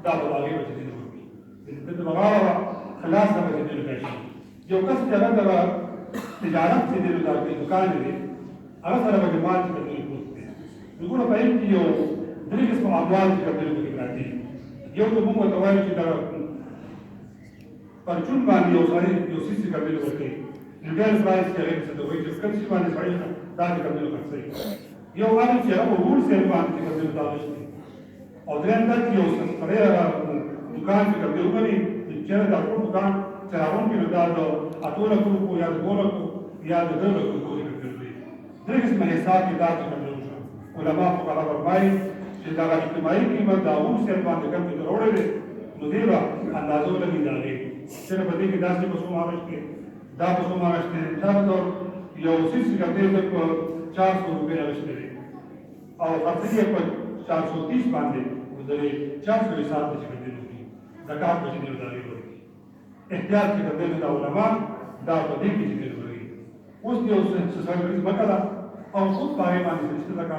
دا به هغې به چې دې وکړي د بغاوه خلاص به چې دې راشي یو کس چې هغه د تجارت چې دې دا دکان دی هغه سره به مال چې دې پروت دی وګوره په کې یو درې قسمه اموال چې دې پکې راځي یو د موږ ته وایي چې دا پرچون باندې یو سړی یو سیسي کبیل ورکوي لوګر پرایس کې هغه څه دوی چې کوم څه باندې سړی دا د کبیل ورکوي یو هغه چې هغه ورور سره باندې کبیل داوښتي او درېم دا چې یو سړی دکان کې کبیل ورکوي چې دا ټول دکان چې هغه کې دا د اټوله کو یا د ګوله کو یا د دغه کو کوي کبیل درې قسمه حساب کې دا کبیل علماء فقهاء فرمایي چې دا اجتماعي قیمت دا ورور سره باندې کوم څه وروړي نو دی به اندازو لګي دا دی چې په دې کې داسې په څو مارشته دا په څو مارشته دا به یو سیسي کبیل د 400 روپے راځي او خرڅي په 430 باندې د 400 حساب د کبیل دی زکات په دې ډول دی احتیاط کې کبیل دا علماء دا په دې کې دي اوس یو څه څه مکلا او خود باندې باندې زکات